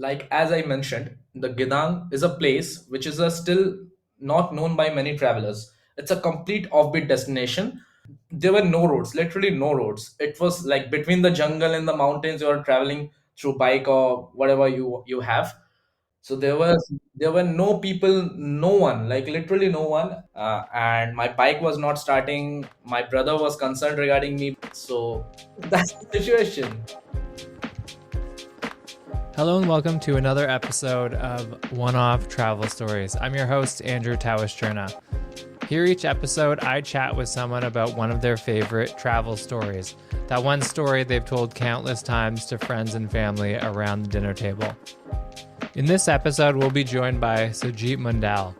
Like as I mentioned, the Gidang is a place which is still not known by many travelers. It's a complete offbeat destination. There were no roads, literally no roads. It was like between the jungle and the mountains. You are traveling through bike or whatever you have. So there were no people, no one, like literally no one. And my bike was not starting. My brother was concerned regarding me. So that's the situation. Hello and welcome to another episode of One-Off Travel Stories. I'm your host, Andrew Tawish-Cherna. Here each episode, I chat with someone about one of their favorite travel stories. That one story they've told countless times to friends and family around the dinner table. In this episode, we'll be joined by Saujeet Mondal.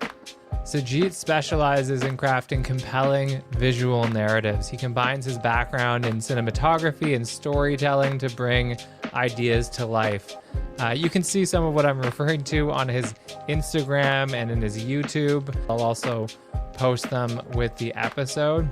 Saujeet specializes in crafting compelling visual narratives. He combines his background in cinematography and storytelling to bring ideas to life. You can see some of what I'm referring to on his Instagram and in his YouTube. I'll also post them with the episode.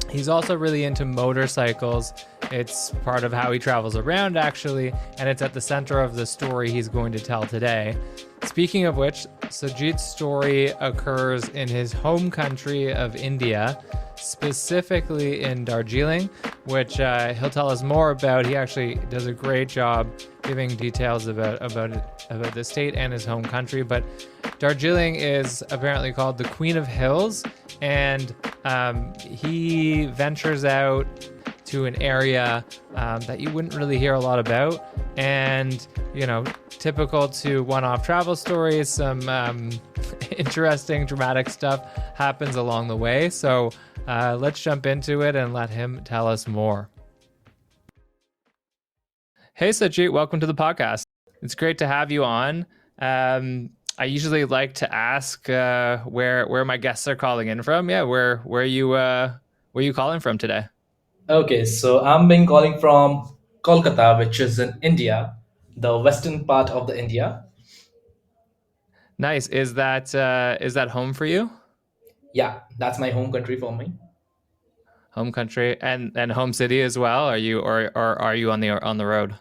He's also really into motorcycles. It's part of how he travels around, actually, and it's at the center of the story he's going to tell today. Speaking of which, Saujeet's story occurs in his home country of India, specifically in Darjeeling, which he'll tell us more about. He actually does a great job giving details about the state and his home country. But Darjeeling is apparently called the Queen of Hills, and he ventures out to an area that you wouldn't really hear a lot about. And, typical to one-off travel stories, some interesting, dramatic stuff happens along the way. So let's jump into it and let him tell us more. Hey, Saujeet, welcome to the podcast. It's great to have you on. I usually like to ask where my guests are calling in from. Yeah, where are you calling from today? Okay, so I'm being calling from Kolkata, which is in India, the western part of the India. Nice. Is that home for you? Yeah, that's my home country for me. Home country and home city as well? Are you or are you on the road?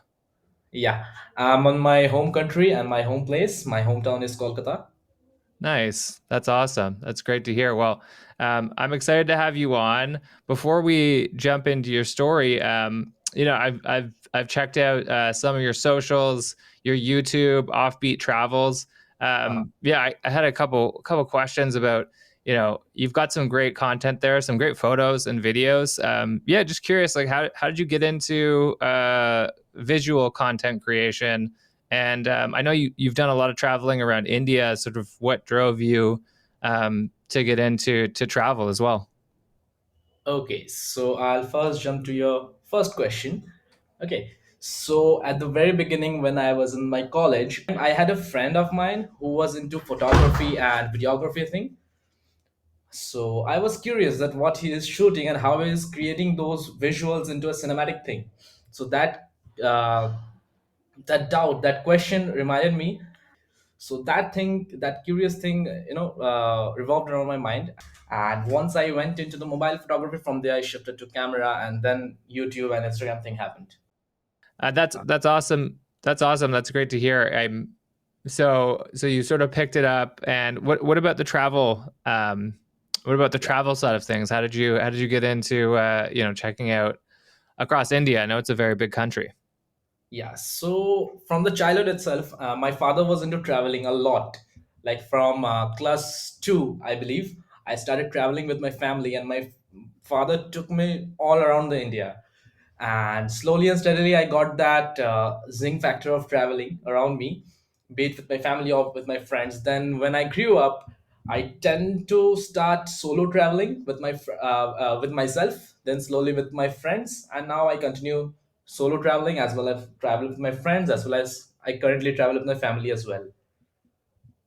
Yeah, I'm on my home country and my home place. My hometown is Kolkata. Nice. That's awesome. That's great to hear. Well, I'm excited to have you on. Before we jump into your story, I've checked out some of your socials, your YouTube, Offbeat Travels. Uh, I had a couple questions about, you've got some great content there, some great photos and videos. Just curious, like how did you get into visual content creation? And I know you've done a lot of traveling around India. Sort of what drove you to get into travel as well? okay, so I'll first jump to your first question. Okay, so at the very beginning, when I was in my college, I had a friend of mine who was into photography and videography thing. So I was curious that what he is shooting and how he is creating those visuals into a cinematic thing. So uh, that doubt, that question reminded me. So that thing, that curious thing, revolved around my mind. And once I went into the mobile photography, from there I shifted to camera, and then YouTube and Instagram thing happened. That's awesome. That's awesome. That's great to hear. So you sort of picked it up. And what about the travel? What about the Yeah. travel side of things? How did you get into checking out across India? I know it's a very big country. Yeah, so from the childhood itself, my father was into traveling a lot. Like from class two, I believe, I started traveling with my family, and my father took me all around the India. And slowly and steadily, I got that zing factor of traveling around me, be it with my family or with my friends. Then when I grew up, I tend to start solo traveling with myself, then slowly with my friends, and now I continue solo traveling as well as travel with my friends, as well as I currently travel with my family as well.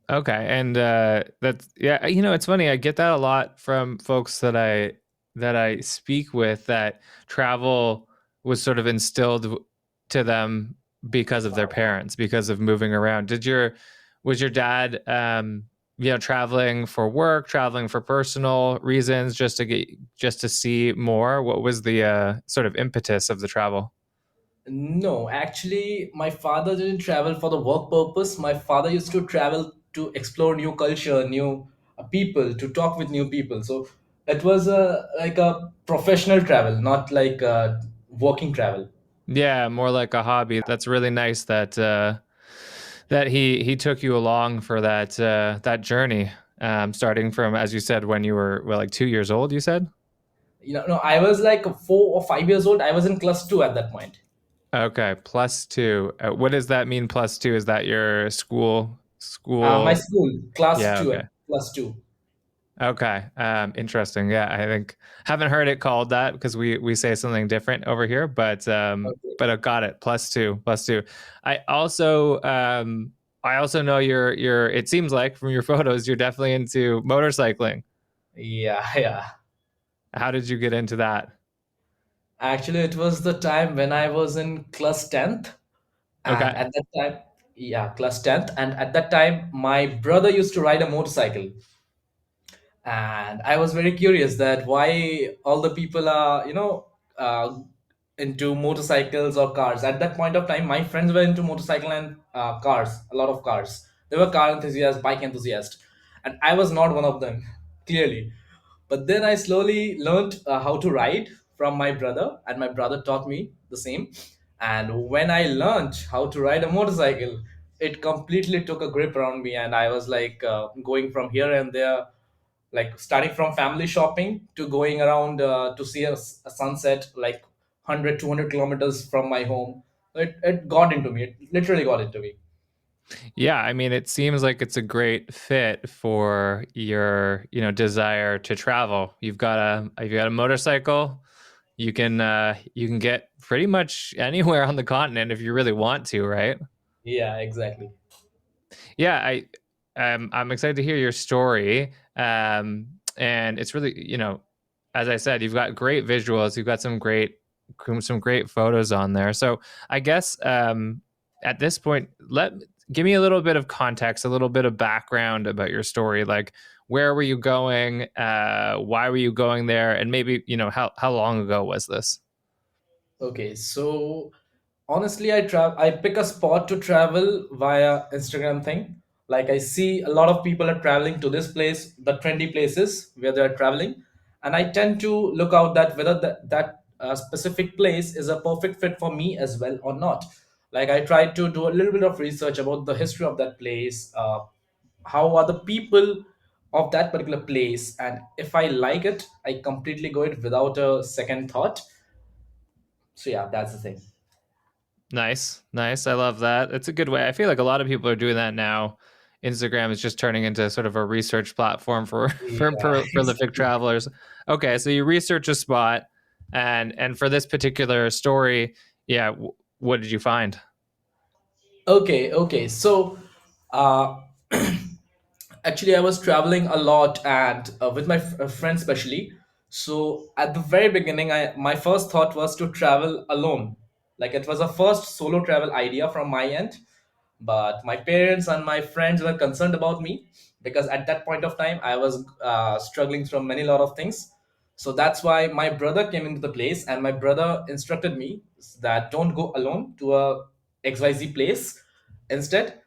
Okay, and that's yeah. It's funny. I get that a lot from folks that I speak with. That travel was sort of instilled to them because of their parents, because of moving around. Was your dad, traveling for work, traveling for personal reasons, just to see more? What was the sort of impetus of the travel? No, actually, my father didn't travel for the work purpose. My father used to travel to explore new culture, new people, to talk with new people. So it was like a professional travel, not like working travel. Yeah, more like a hobby. That's really nice that that he took you along for that journey. Starting from, as you said, when you were well, like 2 years old. You said. No, I was like 4 or 5 years old. I was in class two at that point. Okay, plus two. What does that mean? Plus two? Is that your school? My School? school, class Yeah. two, Okay. plus two. Okay. Interesting. Yeah, I think haven't heard it called that because we say something different over here, Okay. but I got it. Plus two. Plus two. I also I also know you're. It seems like from your photos you're definitely into motorcycling. Yeah, yeah. How did you get into that? Actually, it was the time when I was in class 10th. And Okay. at that time, yeah, class 10th. And at that time, my brother used to ride a motorcycle. And I was very curious that why all the people are, into motorcycles or cars. At that point of time, my friends were into motorcycle and cars, a lot of cars. They were car enthusiasts, bike enthusiasts. And I was not one of them, clearly. But then I slowly learned how to ride from my brother, and my brother taught me the same. And when I learned how to ride a motorcycle, it completely took a grip around me, and I was like going from here and there, like starting from family shopping to going around to see a sunset like 100, 200 kilometers from my home. It got into me. It literally got into me. Yeah, I mean, it seems like it's a great fit for your, desire to travel. You've got a motorcycle. You can get pretty much anywhere on the continent if you really want to, right? Yeah, exactly. Yeah, I'm excited to hear your story. And it's really, as I said, you've got great visuals. You've got some great photos on there. So I guess at this point, let give me a little bit of context, a little bit of background about your story. Like, where were you going? Why were you going there? And maybe how long ago was this? Okay, so honestly, I pick a spot to travel via Instagram thing. Like I see a lot of people are traveling to this place, the trendy places where they're traveling, and I tend to look out that whether that specific place is a perfect fit for me as well or not. Like I try to do a little bit of research about the history of that place, how are the people of that particular place, and if I like it, I completely go it without a second thought. So yeah, that's the thing. Nice, nice. I love that. It's a good way. I feel like a lot of people are doing that now. Instagram is just turning into sort of a research platform for Yeah, prolific travelers. Okay, so you research a spot, and for this particular story, yeah, what did you find? okay, okay. So, uh, actually, I was traveling a lot and with my friends, especially. So, at the very beginning, I my first thought was to travel alone. Like it was a first solo travel idea from my end, but my parents and my friends were concerned about me because at that point of time I was struggling from many lot of things. So that's why my brother came into the place, and my brother instructed me that don't go alone to a XYZ place. Instead,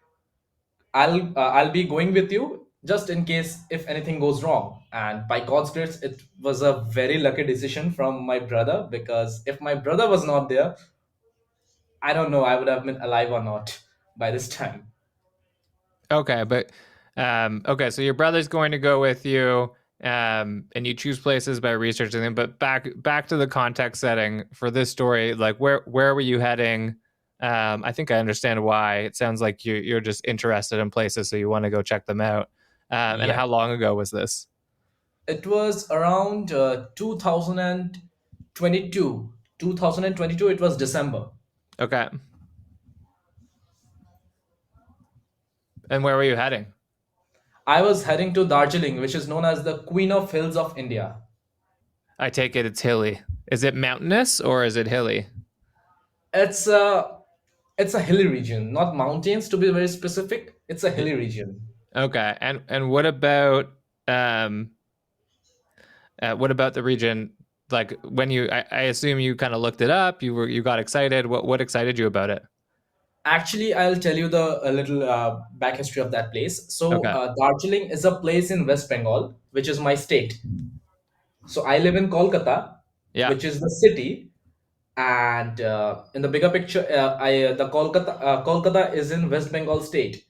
I'll be going with you just in case if anything goes wrong. And by God's grace, it was a very lucky decision from my brother, because if my brother was not there, I don't know I would have been alive or not by this time. Okay, but okay, so your brother's going to go with you, and you choose places by researching them. But back to the context setting for this story, like where were you heading? I think I understand why. It sounds like you're just interested in places, so you want to go check them out. And Yeah, how long ago was this? it was around 2022. 2022, it was December. Okay, and where were you heading? I was heading to Darjeeling, which is known as the Queen of Hills of India. I take it it's hilly. Is it mountainous or is it hilly? It's a it's a hilly region, not mountains to be very specific. It's a hilly region. Okay, and what about the region like when I assume you kind of looked it up. You got excited. What excited you about it? Actually, I'll tell you the a little back history of that place. So, Okay. Darjeeling is a place in West Bengal, which is my state. So, I live in Kolkata, Yeah. which is the city, and in the bigger picture, the Kolkata is in West Bengal state.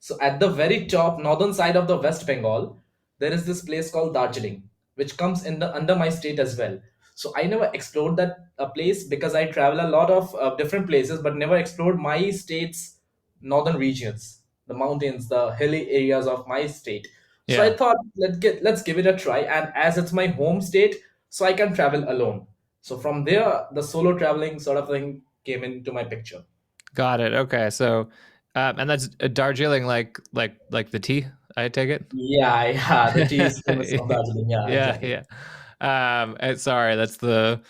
So at the very top northern side of the West Bengal, there is this place called Darjeeling, which comes in the under my state as well. So I never explored that place because I travel a lot of different places, but never explored my state's northern regions, the mountains, the hilly areas of my state. So I Yeah. thought let's give it a try, and as it's my home state, so I can travel alone. So from there, the solo traveling sort of thing came into my picture. Got it. Okay. So, and that's Darjeeling, like the tea. I take it. Yeah, yeah, the tea is famous of Darjeeling. Yeah, Yeah, exactly. yeah. And sorry, that's the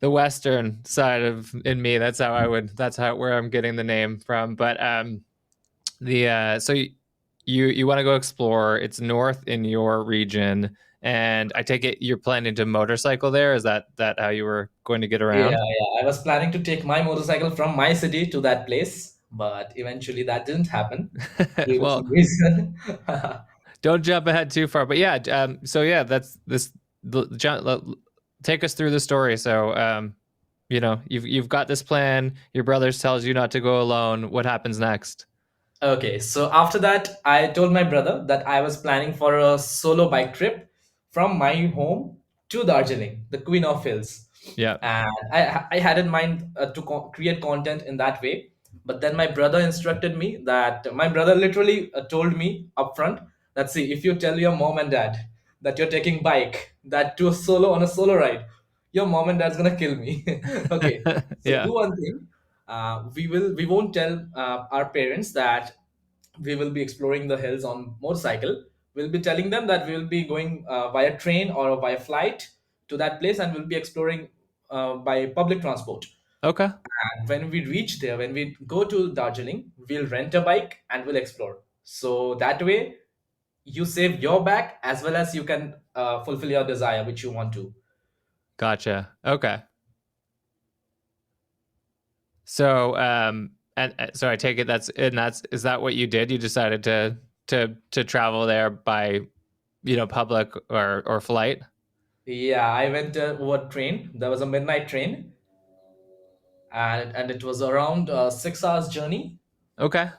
western side of in me. That's how I would. That's how where I'm getting the name from. But the so you want to go explore. It's north in your region, and I take it you're planning to motorcycle there. Is that how you were going to get Yeah, around? yeah. I was planning to take my motorcycle from my city to that place, but eventually that didn't happen due to Well, some reason. don't jump ahead too far. But yeah, so yeah, that's this. Take us through the story. So, you've got this plan. Your brothers tells you not to go alone. What happens next? Okay, so after that, I told my brother that I was planning for a solo bike trip from my home to Darjeeling, the Queen of Hills. Yeah. And I had in mind to create content in that way. But then my brother instructed me that my brother literally told me upfront that see, if you tell your mom and dad that you're taking bike, that to a solo on a solo ride, your mom and dad's gonna kill me. Okay, so Yeah. do one thing, we won't tell our parents that we will be exploring the hills on motorcycle. We'll be telling them that we will be going via train or via flight to that place, and we'll be exploring by public transport. Okay. And when we reach there, when we go to Darjeeling, we'll rent a bike and we'll explore. So that way you save your back as well as you can fulfill your desire which you want to. Gotcha. Okay. So, and so I take it that's is that what you did? You decided to travel there by public or flight. Yeah, I went over train. There was a midnight train, and it was around 6 hours journey. Okay.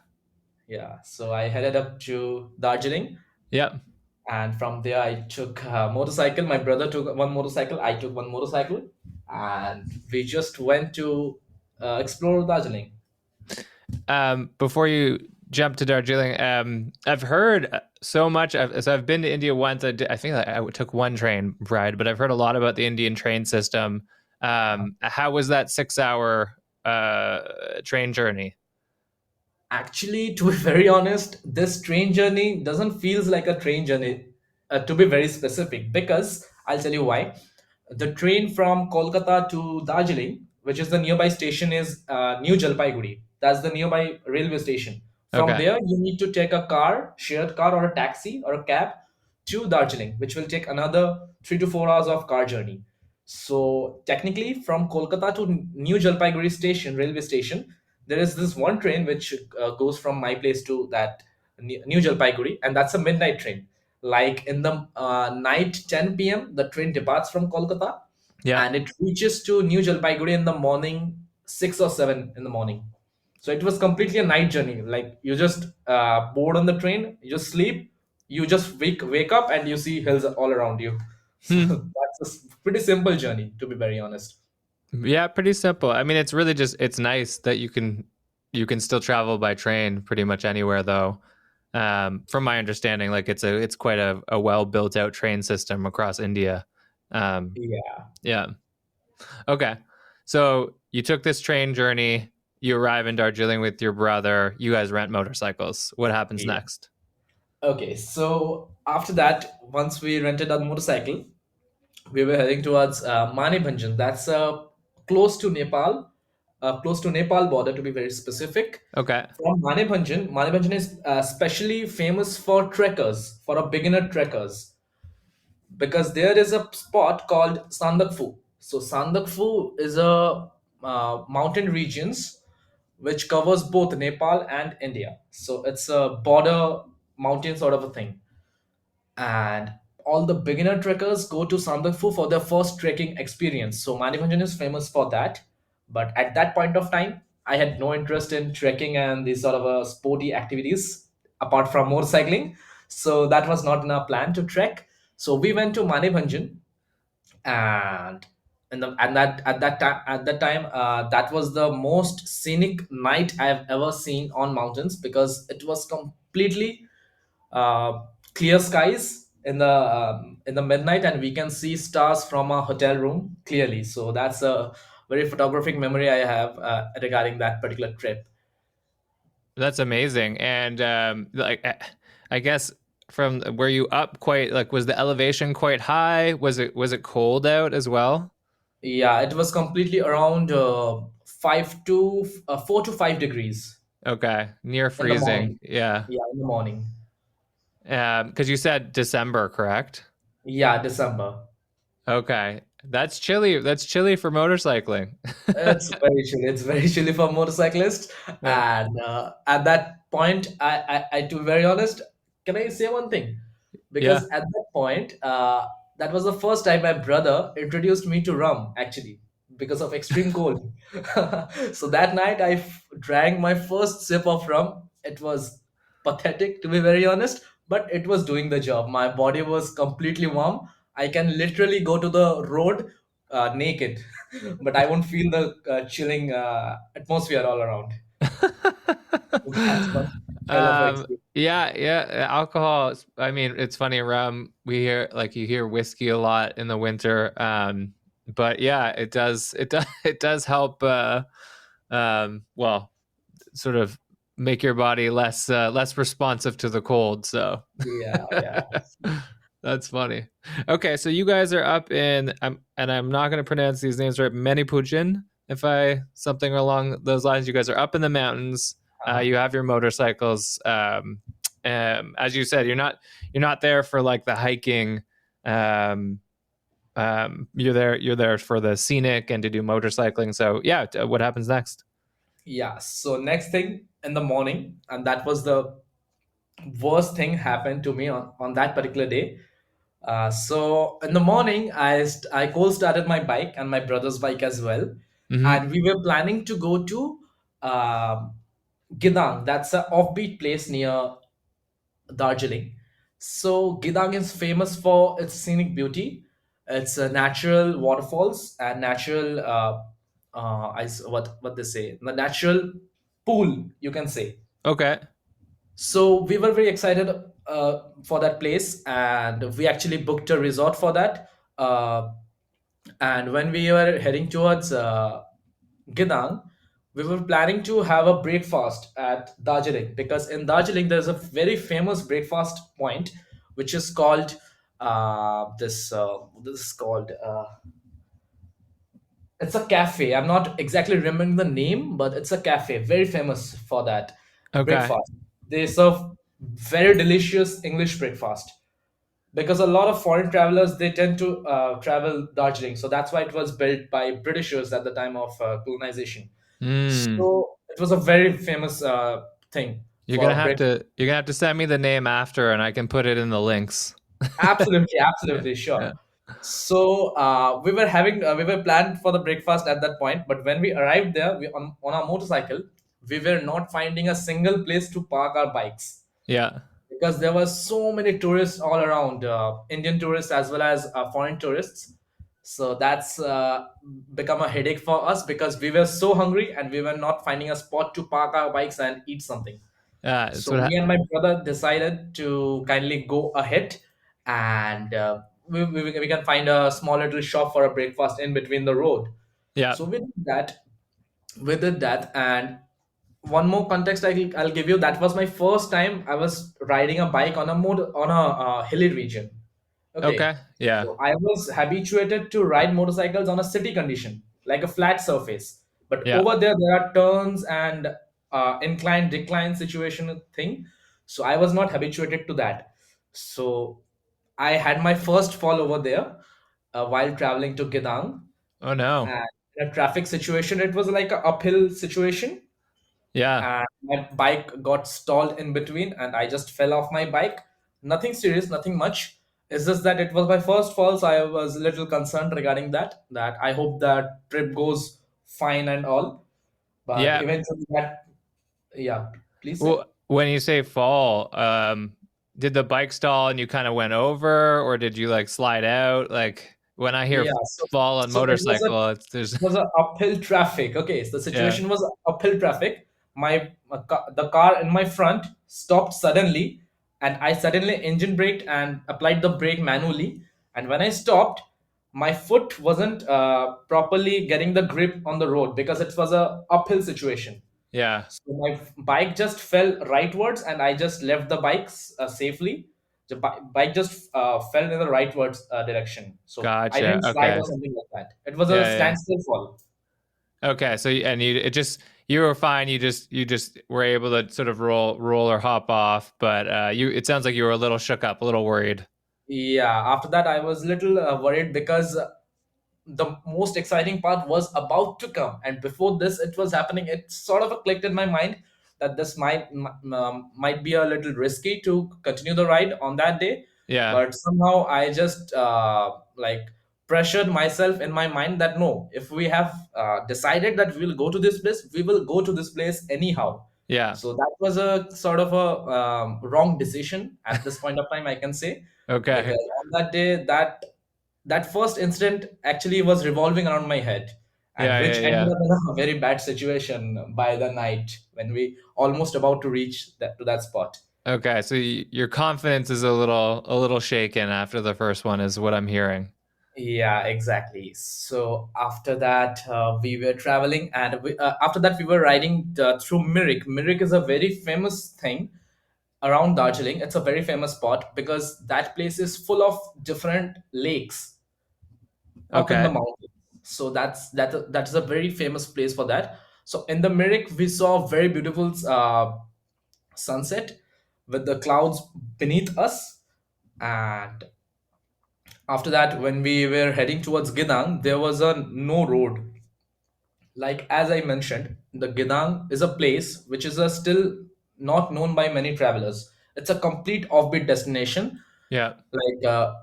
Yeah, so I headed up to Darjeeling, Yep. and from there I took a motorcycle. My brother took one motorcycle. I took one motorcycle, and we just went to explore Darjeeling. Before you jump to Darjeeling, I've heard so much. I've been to India once. I think I took one train ride, but I've heard a lot about the Indian train system. How was that 6 hour train journey? Actually, to be very honest, this train journey doesn't feels like a train journey. To be very specific, because I'll tell you why. The train from Kolkata to Darjeeling, which is the nearby station, is New Jalpaiguri. That's the nearby railway station. From Okay. there, you need to take a car, shared car, or a taxi or a cab to Darjeeling, which will take another 3 to 4 hours of car journey. So technically, from Kolkata to New Jalpaiguri station, railway station, there is this one train which goes from my place to that New Jalpaiguri, and that's a midnight train. Like in the night 10 p.m., the train departs from Kolkata, Yeah. and it reaches to New Jalpaiguri in the morning 6 or 7 in the morning. So it was completely a night journey. Like you just board on the train, you just sleep, you just wake up, and you see hills all around you. So Hmm. that's a pretty simple journey, to be very honest. Yeah, pretty simple. I mean, it's really just it's nice that you can still travel by train pretty much anywhere though. From my understanding, like it's quite a well built out train system across India. Um, Yeah, yeah. Okay. So you took this train journey. You arrive in Darjeeling with your brother. You guys rent motorcycles. What happens yeah. next? Okay, so after that, once we rented a motorcycle, we were heading towards Manebhanjan. That's close to Nepal border to be very specific. Okay. From Manebhanjan is especially famous for trekkers, for a beginner trekkers. because there is a spot called Sandakphu. So Sandakphu is a mountain regions which covers both Nepal and India. So it's a border mountain sort of a thing, and all the beginner trekkers go to Sandakphu for their first trekking experience. So Manipanjan is famous for that. But at that point of time, I had no interest in trekking and these sort of sporty activities apart from motorcycling. So that was not in our plan to trek. So we went to Manipanjan, and at that time that was the most scenic night I've ever seen on mountains, because it was completely uh, clear skies in the midnight, and we can see stars from a hotel room clearly. So that's a very photographic memory I have regarding that particular trip. That's amazing. And I guess from were you up quite like was the elevation quite high? Was it cold out as well? Yeah, it was completely around 4 to 5 degrees Okay, near in the freezing. morning. Yeah. Yeah, in the morning. Because you said December, correct? Yeah, December. Okay, that's chilly. That's chilly for motorcycling. It's very chilly. It's very chilly for motorcyclists. Yeah. And at that point, to be very honest, can I say one thing? Yeah. Because at that point, that was the first time my brother introduced me to rum, actually, because of extreme cold. So that night, drank my first sip of rum. It was pathetic, to be very honest, but it was doing the job. My body was completely warm. I can literally go to the road naked, but I won't feel the chilling atmosphere all around. That's one hell of a experience. yeah, yeah. Alcohol. I mean, it's funny. Around we hear like you hear whiskey a lot in the winter. But yeah, it does. It does. It does help. Well, sort of make your body less responsive to the cold. So Yeah, yeah, that's funny. Okay, so you guys are up in and I'm not going to pronounce these names right. Manipujin, if I something along those lines. You guys are up in the mountains. uh-huh. You have your motorcycles. As you said, you're not there for like the hiking. Um, you're there for the scenic and to do motorcycling. So yeah, what happens next? Yeah. So next thing in the morning, and that was the worst thing happened to me on that particular day. So in the morning, I cold started my bike and my brother's bike as well, Mm-hmm. and we were planning to go to um Gidang. That's a offbeat place near Darjeeling. So Gidang is famous for its scenic beauty. It's natural waterfalls and natural what they say, the natural pool, you can say. Okay. So we were very excited for that place, and we actually booked a resort for that. And when we were heading towards Gidang, we were planning to have a breakfast at Darjeeling, because in Darjeeling there's a very famous breakfast point, which is called this is called it's a cafe. I'm not exactly remembering the name, but it's a cafe very famous for that Okay. breakfast. They serve very delicious English breakfast, because a lot of foreign travelers, they tend to travel Darjeeling. So that's why it was built by Britishers at the time of colonization. Hmm. So it was a very famous thing You're gonna for have breakfast. to you're gonna have to send me the name after, and I can put it in the links. Absolutely, Yeah. absolutely, Yeah. sure. So we were planned for the breakfast at that point, but when we arrived there, on our motorcycle, we were not finding a single place to park our bikes, Yeah. because there were so many tourists all around, Indian tourists as well as foreign tourists. So that's become a headache for us, because we were so hungry and we were not finding a spot to park our bikes and eat something. It's So what. me and my brother decided to kindly go ahead, and we can find a small little shop for a breakfast in between the road. Yeah. So we did that, and one more context I'll give you. That was my first time I was riding a bike on a hilly region. Okay, Okay. Yeah. so I was habituated to ride motorcycles on a city condition, like a flat surface. But Yeah. over there are turns and incline, decline situation thing. So I was not habituated to that. So I had my first fall over there while traveling to Gidang. Oh no. And in a traffic situation, it was like an uphill situation. Yeah. And my bike got stalled in between, and I just fell off my bike. Nothing serious, nothing much. It's just that it was my first fall, so I was a little concerned regarding that. That I hope that trip goes fine and all. But Yeah. eventually, that yeah, please say. Well, when you say fall, did the bike stall and you kind of went over, or did you like slide out? Like when I hear Yeah, so fall on so motorcycle, it's there's it was a uphill traffic. Okay, so the yeah, situation was uphill traffic. The car in my front stopped suddenly, and I suddenly engine braked and applied the brake manually. And when I stopped, my foot wasn't properly getting the grip on the road because it was a uphill situation. yeah, So my bike just fell rightwards, and I just left the bikes safely. The bike just fell in the rightwards direction. So I gotcha. didn't slide Okay, or something like that. It was a yeah, standstill fall. yeah. Okay, so and you it just you were fine. You just were able to sort of roll or hop off, but you it sounds like you were a little shook up, a little worried. Yeah. After that, I was little worried because the most exciting part was about to come, and before this it was happening, it sort of clicked in my mind that this might be a little risky to continue the ride on that day. Yeah, But somehow I just like pressured myself in my mind that no, if we have decided that we'll go to this place, we will go to this place anyhow. yeah. So that was a sort of a wrong decision at this point of time, I can say, Okay. because on that day, that first incident actually was revolving around my head, and Yeah, yeah, which ended yeah. up in a very bad situation by the night when we almost about to reach that spot. Okay, so your confidence is a little shaken after the first one, is what I'm hearing. Yeah, exactly. So after that, we were traveling, and after that, we were riding through Mirik. Mirik is a very famous thing around Darjeeling. It's a very famous spot because that place is full of different lakes up in the Okay. mountain. So that's a very famous place for that. So in the Mirik, we saw very beautiful sunset with the clouds beneath us. And after that, when we were heading towards Gidang, there was a no road. Like as I mentioned, the Gidang is a place which is a still not known by many travelers. It's a complete offbeat destination. Yeah. Like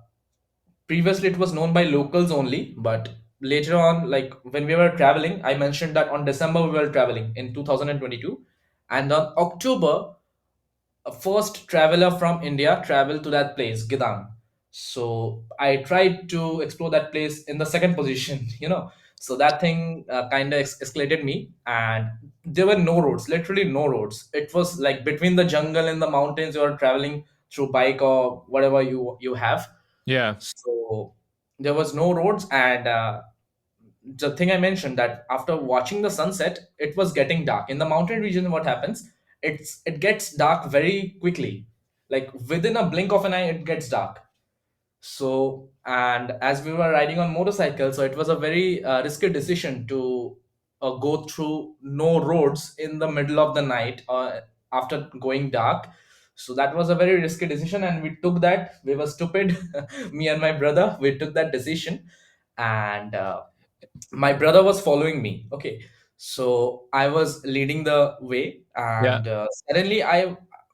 previously it was known by locals only, but later on, like when we were traveling, I mentioned that on December we were traveling in 2022, and on October a first traveler from India traveled to that place, Gidang. So I tried to explore that place in the second position, So that thing kind of escalated me, and there were no roads, literally no roads. It was like between the jungle and the mountains. You are traveling through bike or whatever you have. Yeah. So there was no roads, and the thing I mentioned that after watching the sunset, it was getting dark. In the mountain region, what happens? It gets dark very quickly. Like within a blink of an eye, it gets dark. So, and as we were riding on motorcycle, so it was a very risky decision to go through no roads in the middle of the night after going dark. So that was a very risky decision, and we took that. We were stupid, me and my brother. We took that decision, and my brother was following me. Okay, so I was leading the way, Yeah. and suddenly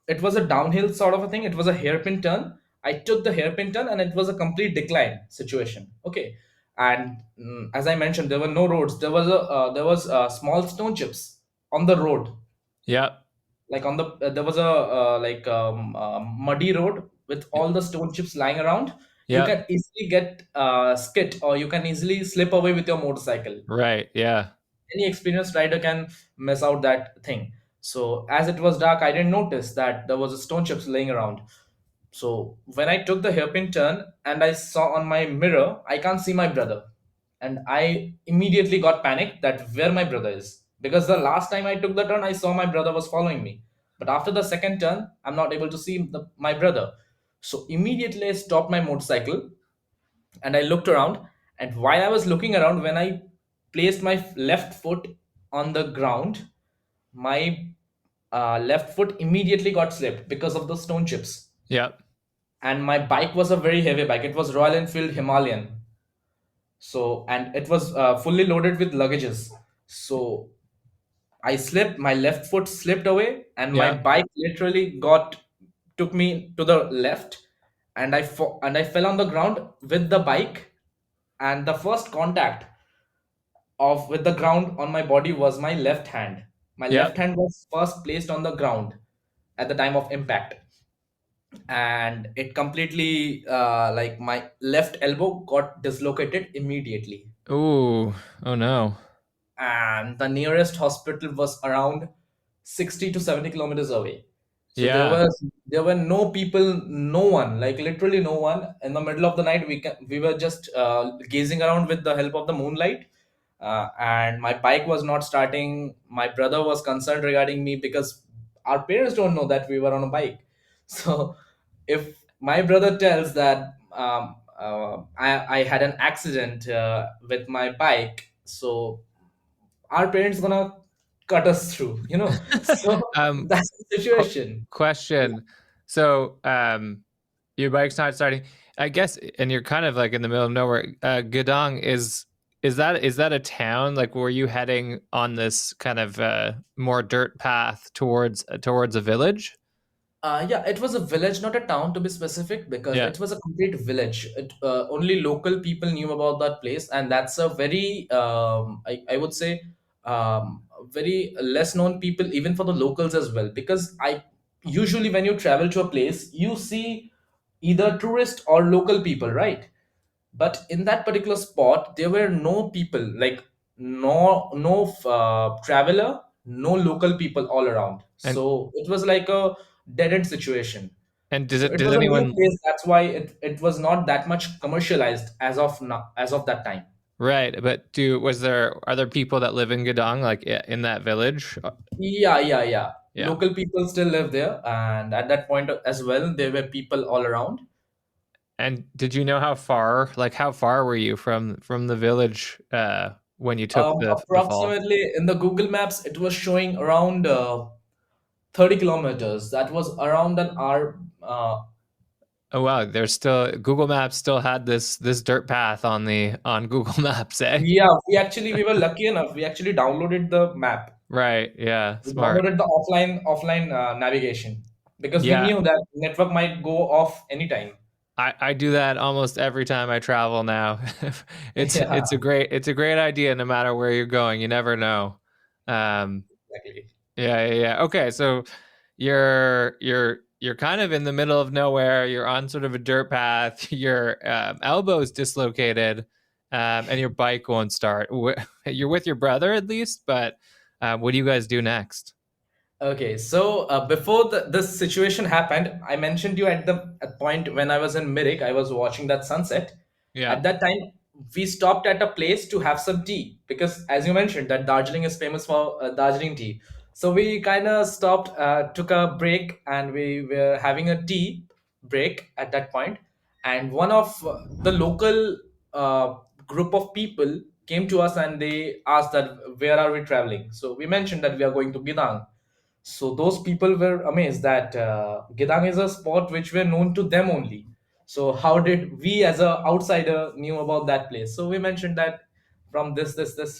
it was a downhill sort of a thing. It was a hairpin turn. I took the hairpin turn, and it was a complete decline situation. Okay, and as I mentioned, there were no roads. There was small stone chips on the road. Yeah. Like on the there was a muddy road with all the stone chips lying around. You Yeah. can easily get skid, or you can easily slip away with your motorcycle. Right. Yeah. Any experienced rider can miss out that thing. So as it was dark, I didn't notice that there was a stone chips laying around. So when I took the hairpin turn and I saw on my mirror, I can't see my brother. And I immediately got panicked that where my brother is. Because the last time I took the turn, I saw my brother was following me. But after the second turn, I'm not able to see my brother. So immediately I stopped my motorcycle and I looked around. And while I was looking around, when I placed my left foot on the ground, my left foot immediately got slipped because of the stone chips. Yeah. and my bike was a very heavy bike. It was Royal Enfield Himalayan. So, and it was fully loaded with luggages. So I slipped, my left foot slipped away, and my Yeah. bike literally got took me to the left, and I fell on the ground with the bike, and the first contact of with the ground on my body was my left hand. My Yep. left hand was first placed on the ground at the time of impact, and it completely like my left elbow got dislocated immediately, Ooh. Oh no. and the nearest hospital was around 60 to 70 kilometers away. So Yeah. there were no people, no one, like literally no one. In the middle of the night, we were just gazing around with the help of the moonlight, and my bike was not starting. My brother was concerned regarding me because our parents don't know that we were on a bike. So if my brother tells that I had an accident with my bike, so our parents gonna cut us through, so um that's the qu- situation. question. So your bike's not starting, I guess, and you're kind of like in the middle of nowhere. Gedong is that a town? Like, were you heading on this kind of more dirt path towards a village? Yeah, it was a village, not a town to be specific, because Yeah. it was a complete village. Only local people knew about that place, and that's a very, I would say, very less known people, even for the locals as well. Because I usually, when you travel to a place, you see either tourist or local people, right? But in that particular spot there were no people, like no traveler, no local people all around, and so it was like a dead end situation. and So it does was a new anyone, place, that's why it was not that much commercialized as of now, as of that time. right? But do was there are there people that live in Gedong, like in that village? Yeah. Yeah. Local people still live there, and at that point as well there were people all around. And did you know how far were you from the village when you took the fall? Approximately in the Google Maps it was showing around 30 kilometers. That was around an hour. Oh wow, there's still Google Maps still had this dirt path on Google Maps, eh? Yeah, we were lucky enough. We actually downloaded the map. Right. Yeah. We Smart. downloaded the offline navigation because we Yeah. knew that network might go off anytime. I do that almost every time I travel now. Yeah, It's a great idea no matter where you're going. You never know. Um, exactly. yeah. Okay, so you're kind of in the middle of nowhere. You're on sort of a dirt path. Your elbow's dislocated, and your bike won't start. You're with your brother at least, but what do you guys do next? Okay, so before this situation happened, I mentioned you at the at point when I was in Mirik, I was watching that sunset. Yeah. At that time, we stopped at a place to have some tea because, as you mentioned, that Darjeeling is famous for Darjeeling tea. So we kind of stopped, took a break, and we were having a tea break at that point. And one of the local group of people came to us and they asked that where are we traveling. So we mentioned that we are going to Gidang. So those people were amazed that Gedang is a spot which were known to them only. So how did we as a outsider knew about that place? So we mentioned that from this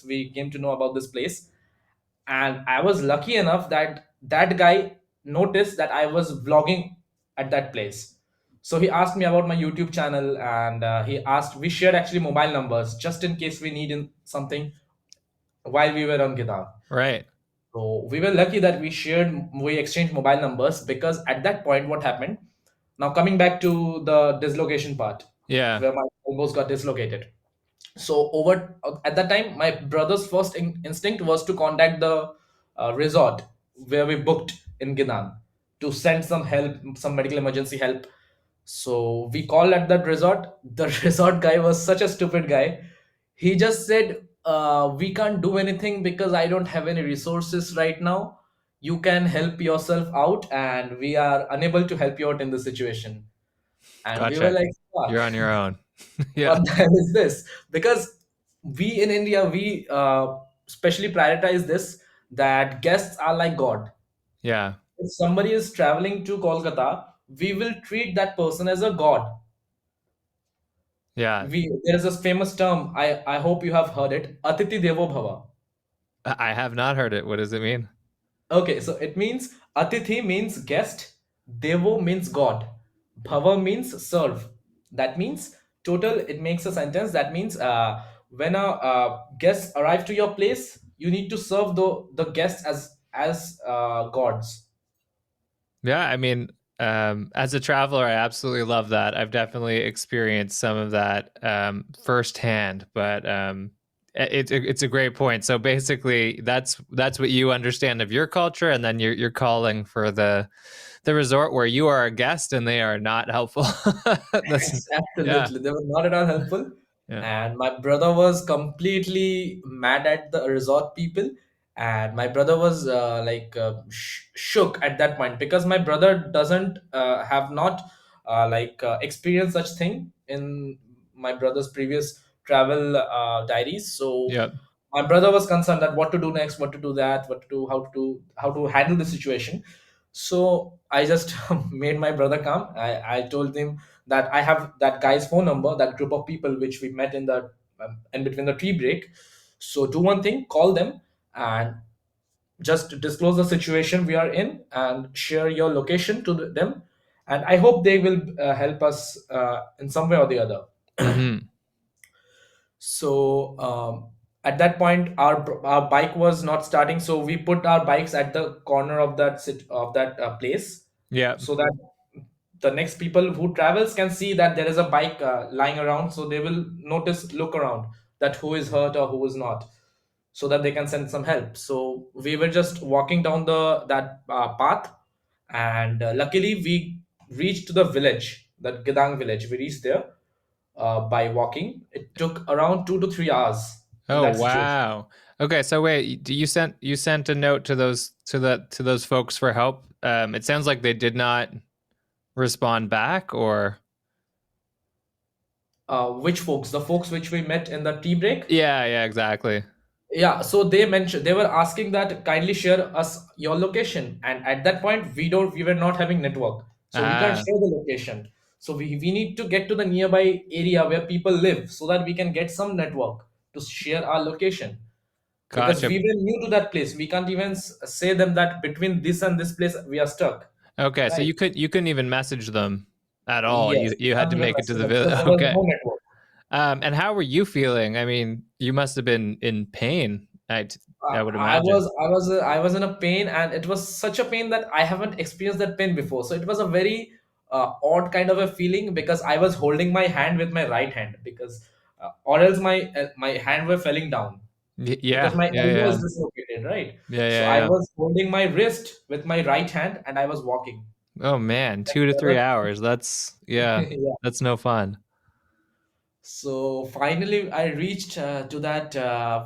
we came to know about this place, and I was lucky enough that that guy noticed that I was vlogging at that place. So he asked me about my YouTube channel, and he asked we shared actually mobile numbers just in case we need something while we were on Gedang. Right. So we were lucky that we exchanged mobile numbers because at that point, what happened? Now coming back to the dislocation part, Yeah. where my elbows got dislocated. So over at that time, my brother's first instinct was to contact the resort where we booked in Ginan to send some help, some medical emergency help. So we called at that resort. The resort guy was such a stupid guy. He just said, "We can't do anything because I don't have any resources right now. You can help yourself out, and we are unable to help you out in the situation." And we were Gotcha. like, "Fuck, You're on your own. Yeah. what the hell is this?" Because we in India, we especially prioritize this, that guests are like God. Yeah. If somebody is traveling to Kolkata, we will treat that person as a god. Yeah. There is a famous term, I hope you have heard it, Atiti Devo Bhava. I have not heard it. What does it mean? Okay, so it means Atithi means guest, Devo means God, Bhava means serve. That means total, it makes a sentence that means when a guest arrive to your place, you need to serve the guests as gods. Yeah, I mean, as a traveler, I absolutely love that. I've definitely experienced some of that firsthand, but it's a great point. So basically, that's what you understand of your culture, and then you're calling for the resort where you are a guest and they are not helpful. That's yeah, Absolutely, they were not at all helpful. yeah, And my brother was completely mad at the resort people. And my brother was shook at that point, because my brother doesn't have not experienced such thing in my brother's previous travel diaries. So yeah. my brother was concerned that what to do next, what to do that, what to do, how to handle the situation. So I just made my brother calm. I told him that I have that guy's phone number, that group of people which we met in the in between the tea break. So do one thing, call them and just disclose the situation we are in and share your location to them. And I hope they will help us in some way or the other. Mm-hmm. So at that point, our bike was not starting. So we put our bikes at the corner of that place, Yeah. so that the next people who travels can see that there is a bike lying around. So they will notice, look around, that who is hurt or who is not, so that they can send some help. So we were just walking down the that path, and luckily we reached the village, that Gedang village. We reached there by walking. It took around 2 to 3 hours in Oh that situation. wow. Okay, so wait, do you sent a note to those folks for help? It sounds like they did not respond back, or Which folks? The folks which we met in the tea break? yeah, yeah, exactly. Yeah, so they mentioned, they were asking that kindly share us your location, and at that point we were not having network, so we can't Ah, share the location. So we need to get to the nearby area where people live, so that we can get some network to share our location, because gotcha. we were new to that place. We can't even say them that between this and this place we are stuck, Okay, so right? you couldn't even message them at all. Yes, You we had can't to even make it to message the them village. because there was Okay. no network. And how were you feeling? I mean, you must have been in pain. I would imagine. I was in a pain, and it was such a pain that I haven't experienced that pain before. So it was a very odd kind of a feeling, because I was holding my hand with my right hand, because or else my hand were falling down, because Yeah, my yeah, elbow is yeah, dislocated, right? yeah, So yeah, I yeah. was holding my wrist with my right hand, and I was walking. Oh man, My 2 to 3 hours. That's yeah, brother, that's no fun. So finally, I reached to that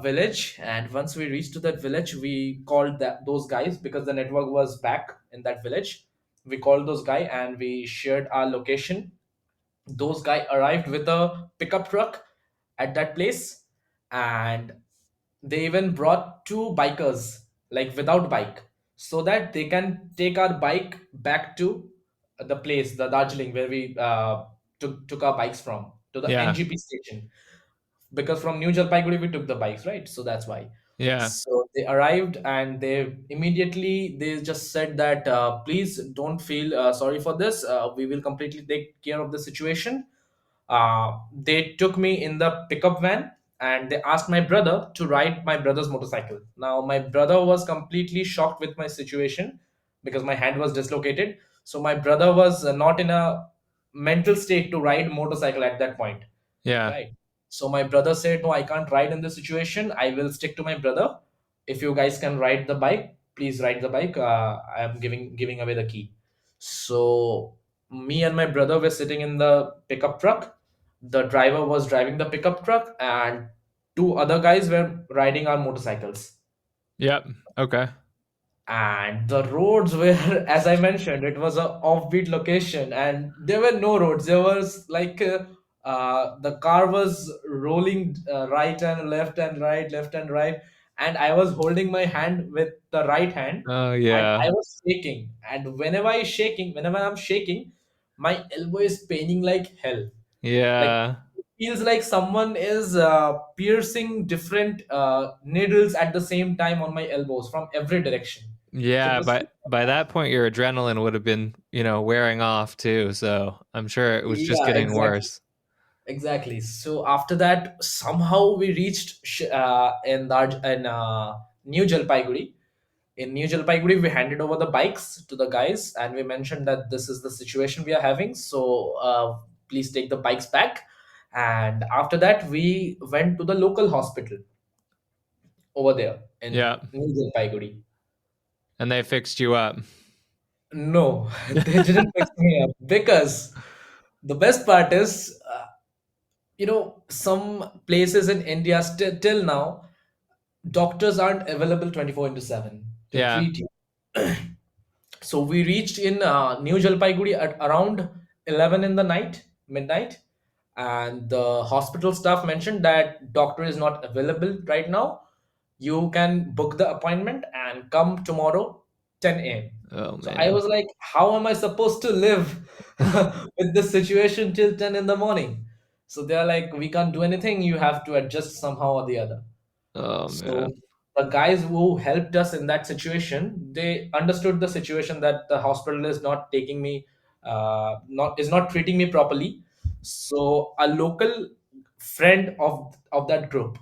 village, and once we reached to that village, we called those guys, because the network was back in that village. We called those guy and we shared our location. Those guy arrived with a pickup truck at that place, and they even brought two bikers, like without bike, so that they can take our bike back to the place, the Darjeeling, where we took our bikes from, to the Yeah, NGP station, because from New Jalpaiguri we took the bikes, right? So that's why. yeah, So they arrived, and they just said that please don't feel sorry for this. We will completely take care of the situation. They took me in the pickup van, and they asked my brother to ride my brother's motorcycle. Now my brother was completely shocked with my situation, because my hand was dislocated. So my brother was not in a mental state to ride motorcycle at that point, yeah, right? So my brother said, no, I can't ride in this situation, I will stick to my brother. If you guys can ride the bike, please ride the bike. I am giving away the key. So me and my brother were sitting in the pickup truck. The driver was driving the pickup truck, and two other guys were riding our motorcycles. yep. Okay. And the roads were as I mentioned, it was a offbeat location, and there were no roads. There was the car was rolling right and left and right, left and right, and I was holding my hand with the right hand, Oh and yeah. I was shaking. And whenever I'm shaking, my elbow is paining like hell. Like Yeah. it feels like someone is piercing different needles at the same time on my elbows from every direction. So Yeah, to see, but by that point your adrenaline would have been, wearing off too, so I'm sure it was just yeah, getting exactly. worse. Exactly. So after that, somehow we reached in New Jalpaiguri. In New Jalpaiguri, we handed over the bikes to the guys, and we mentioned that this is the situation we are having. So please take the bikes back. And after that, we went to the local hospital over there in Yeah. New Jalpaiguri. And they fixed you up. No, they didn't fix me up because the best part is, some places in India till now doctors aren't available 24 into 7 to Yeah. treat you. So we reached in New Jalpaiguri at around 11 in the night, midnight, and the hospital staff mentioned that doctor is not available right now. You can book the appointment and come tomorrow 10 a.m. Oh So I man. was like, how am I supposed to live with this situation till 10 in the morning? So they're like, we can't do anything. You have to adjust somehow or the other. Oh man. So the guys who helped us in that situation, they understood the situation that the hospital is not taking me, not treating me properly. So a local friend of that group,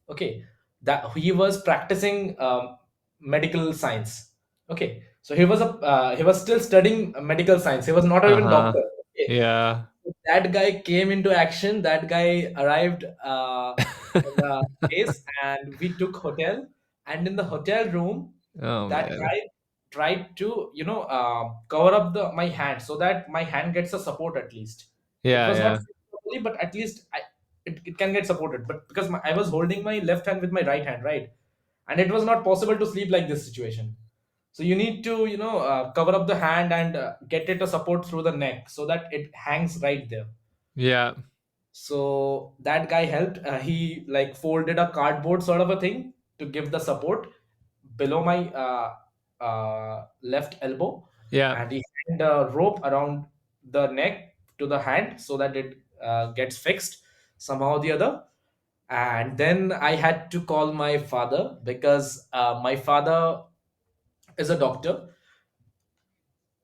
okay, that he was practicing medical science. Okay, so he was still studying medical science. He was not even Uh-huh. doctor. Okay, Yeah. that guy came into action. That guy arrived in the place, and we took hotel. And in the hotel room, Oh that man. guy tried to cover up the my hand so that my hand gets a support at least. It Yeah, was not yeah. fixed properly, but at least it can get supported. But because I was holding my left hand with my right hand, right, and it was not possible to sleep like this situation. So you need to cover up the hand and get it a support through the neck so that it hangs right there. Yeah. So that guy helped. He like folded a cardboard sort of a thing to give the support below my left elbow, Yeah. and he had a rope around the neck to the hand so that it gets fixed somehow or the other. And then I had to call my father because my father is a doctor.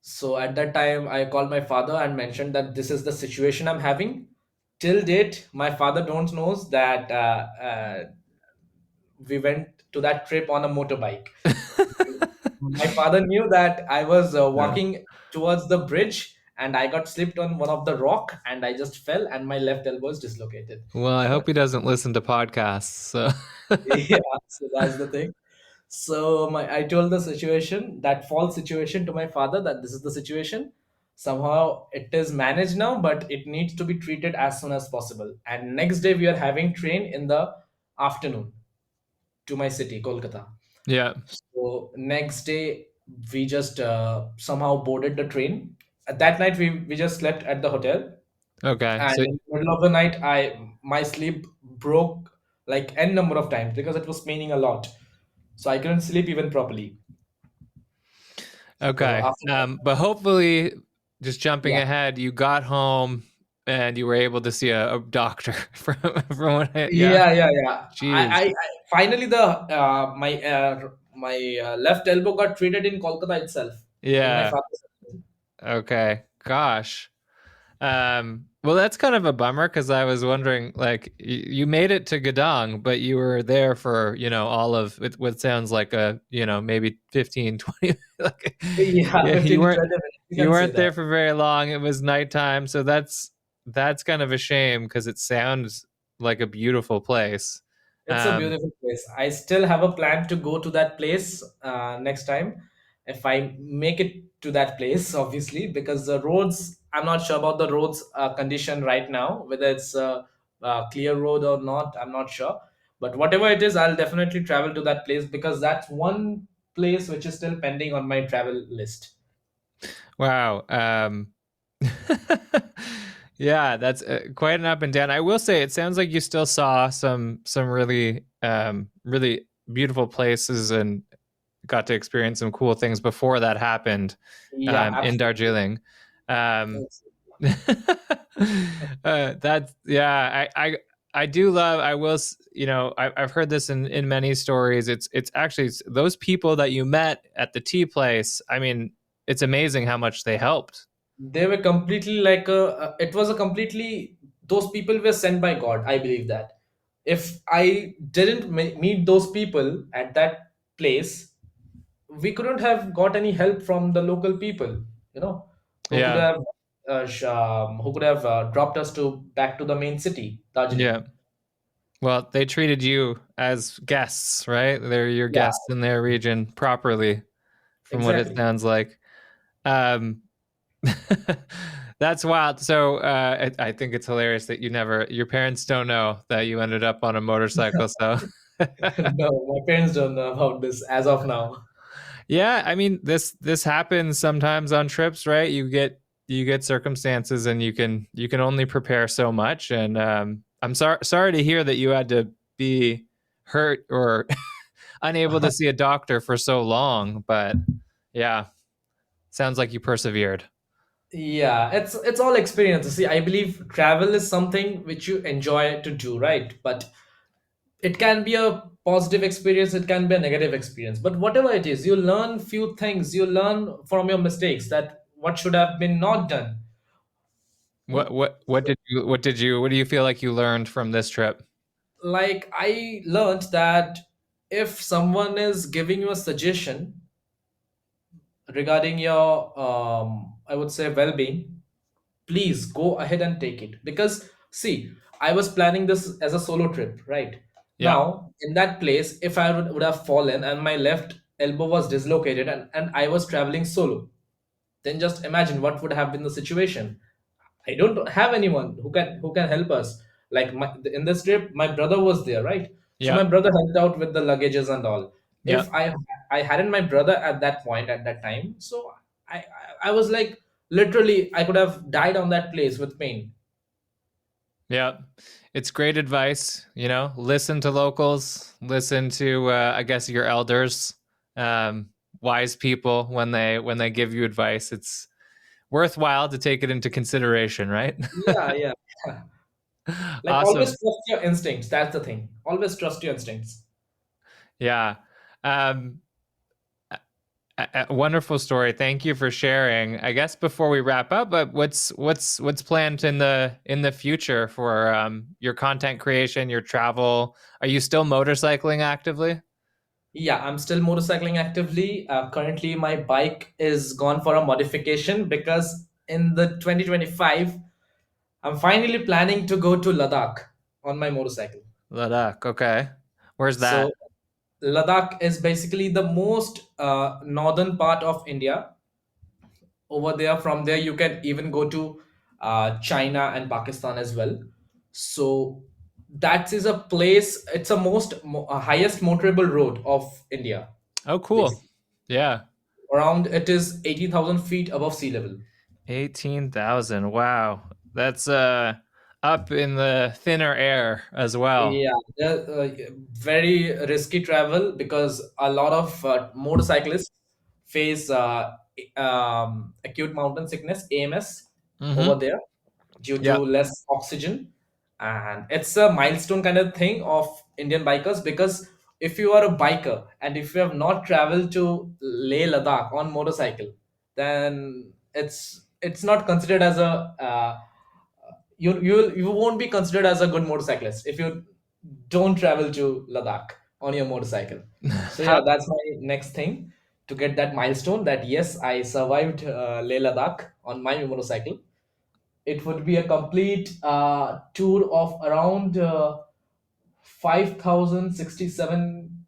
So at that time, I called my father and mentioned that this is the situation I'm having. Till date, my father don't knows that we went to that trip on a motorbike. My father knew that I was Yeah. walking towards the bridge and I got slipped on one of the rock and I just fell and my left elbow is dislocated. Well, I hope he doesn't listen to podcasts. So Yeah, so that's the thing. So I told the situation, that false situation, to my father that this is the situation. Somehow it is managed now, but it needs to be treated as soon as possible. And next day we are having train in the afternoon to my city, Kolkata. yeah. So next day we just somehow boarded the train. At that night we just slept at the hotel, Okay. and So in the middle of the night my sleep broke like n number of times because it was paining a lot, so I couldn't sleep even properly. So okay. after that, But hopefully, just jumping yeah, ahead, you got home and you were able to see a doctor from what yeah. yeah. Jeez. I finally the my left elbow got treated in Kolkata itself in my Yeah. father's hospital. Okay. Gosh. Well, that's kind of a bummer because I was wondering, like, you made it to Gadong, but you were there for, all of it, what sounds like maybe 15, 20. Like, Yeah, yeah, 15 to 20 minutes, you you can say weren't that. there for very long. It was nighttime, so that's kind of a shame because it sounds like a beautiful place. It's a Um, beautiful place. I still have a plan to go to that place next time if I make it to that place, obviously, because the roads, I'm not sure about the roads condition right now, whether it's a clear road or not, I'm not sure. But whatever it is, I'll definitely travel to that place because that's one place which is still pending on my travel list. wow. Yeah, that's quite an up and down. I will say, it sounds like you still saw some really really beautiful places and got to experience some cool things before that happened Yeah, in absolutely. Darjeeling. Um, Yes. that's yeah. I do love. I will. I've heard this in many stories. It's actually those people that you met at the tea place. I mean, it's amazing how much they helped. They were completely like it was a completely, those people were sent by God. I believe that if I didn't meet those people at that place, we couldn't have got any help from the local people, you know, who could Yeah, have dropped us to back to the main city, Darjeeling. yeah. Well, they treated you as guests, right? They're your Yeah, guests in their region properly, from what it exactly. sounds like. Um, that's wild. So I think it's hilarious that your parents don't know that you ended up on a motorcycle. So No, my parents don't know about this as of now. yeah, I mean this happens sometimes on trips, right? You get circumstances, and you can only prepare so much. And I'm sorry to hear that you had to be hurt or unable to see a doctor for so long. But yeah, sounds like you persevered. Yeah, it's all experience. See, I believe travel is something which you enjoy to do, right? But it can be a positive experience, it can be a negative experience. But whatever it is, you learn few things. You learn from your mistakes that what should have been not done. You What know, what what did you what do you feel like you learned from this trip? like I learned that if someone is giving you a suggestion regarding your I would say well-being, please go ahead and take it. Because see, I was planning this as a solo trip, right? Yeah, Now in that place, if I would have fallen and my left elbow was dislocated, and I was traveling solo, then just imagine what would have been the situation. I don't have anyone who can help us. Like in this trip, my brother was there, right? So yeah, my brother helped out with the luggages and all. yeah, If I hadn't my brother at that point at that time, so I was like literally I could have died on that place with pain. yeah. It's great advice. Listen to locals, listen to I guess your elders, um, wise people when they give you advice. It's worthwhile to take it into consideration, right? Yeah, yeah. Like always Awesome. trust your instincts. That's the thing. Always trust your instincts. Yeah. Um, a wonderful story. Thank you for sharing. I guess before we wrap up, but what's planned in the future for your content creation, your travel? Are you still motorcycling actively? Yeah, I'm still motorcycling actively. Currently, my bike is gone for a modification because in the 2025, I'm finally planning to go to Ladakh on my motorcycle. Ladakh. Okay. Where's that? So, Ladakh is basically the most northern part of India. Over there, from there, you can even go to China and Pakistan as well. So, that is a place, it's a highest motorable road of India, Oh, cool. basically. Yeah. Around it is 80,000 feet above sea level. 18,000. Wow. That's up in the thinner air as well. Yeah, very risky travel because a lot of motorcyclists face acute mountain sickness (AMS) over Mhm. there due to Yeah. less oxygen, and it's a milestone kind of thing of Indian bikers. Because if you are a biker and if you have not traveled to Leh Ladakh on motorcycle, then it's not considered as a you won't be considered as a good motorcyclist if you don't travel to Ladakh on your motorcycle. So yeah, How that's my next thing, to get that milestone that yes, I survived Leh Ladakh on my motorcycle. It would be a complete tour of around 5,067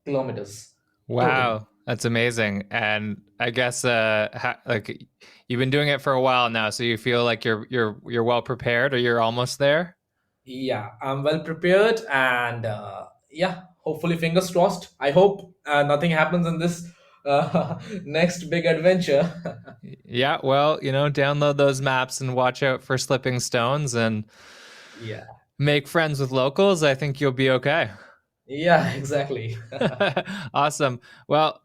kilometers total. Wow, that's amazing. And I guess like you've been doing it for a while now, so you feel like you're well prepared, or you're almost there. Yeah, I'm well prepared, and yeah, hopefully, fingers crossed. I hope nothing happens in this next big adventure. Yeah, well, download those maps and watch out for slipping stones and Yeah, make friends with locals. I think you'll be okay. yeah, exactly. Awesome. Well,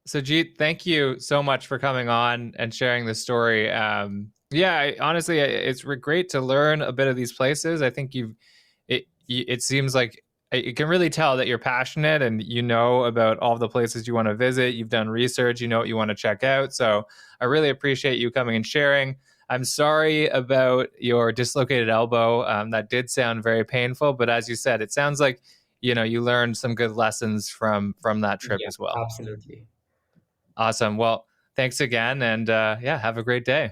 Sajit, thank you so much for coming on and sharing this story. Honestly, it's great to learn a bit of these places. I think it seems like you can really tell that you're passionate and you know about all the places you want to visit. You've done research, you know what you want to check out. So I really appreciate you coming and sharing. I'm sorry about your dislocated elbow. That did sound very painful, but as you said, it sounds like you learned some good lessons from that trip Yeah, as well. absolutely. Awesome. Well, thanks again, and have a great day.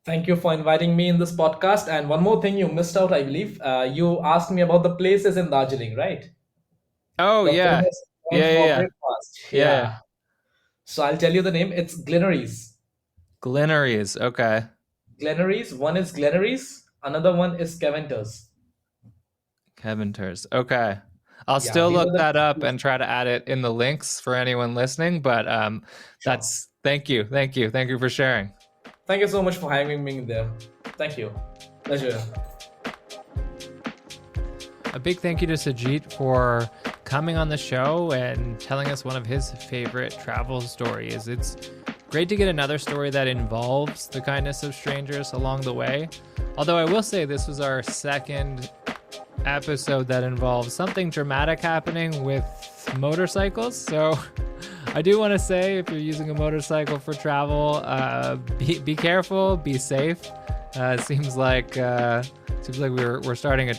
Thank you for inviting me in this podcast. And one more thing you missed out, I believe. You asked me about the places in Darjeeling, right? Oh The yeah, famous yeah, point yeah, for yeah, breakfast. yeah, yeah. Yeah. So I'll tell you the name. It's Glenaries. Glenaries. Okay. Glenaries. One is Glenaries. Another one is Caventers. Kevinters. Okay. I'll Yeah, still these are look the that up places. and try to add it in the links for anyone listening. But Sure. that's thank you for sharing. Thank you so much for having me there. Thank you. Pleasure. A big thank you to Sajit for coming on the show and telling us one of his favorite travel stories. It's great to get another story that involves the kindness of strangers along the way. Although I will say this was our second episode that involves something dramatic happening with motorcycles. So I do want to say, if you're using a motorcycle for travel, be careful, be safe. Seems like we're starting a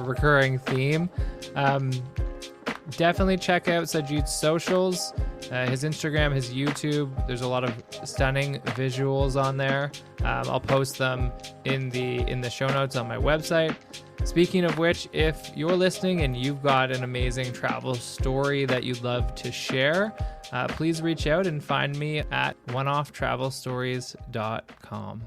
recurring theme. Definitely check out Sajid's socials, his Instagram, his YouTube. There's a lot of stunning visuals on there. I'll post them in the show notes on my website. Speaking of which, if you're listening and you've got an amazing travel story that you'd love to share, please reach out and find me at oneofftravelstories.com.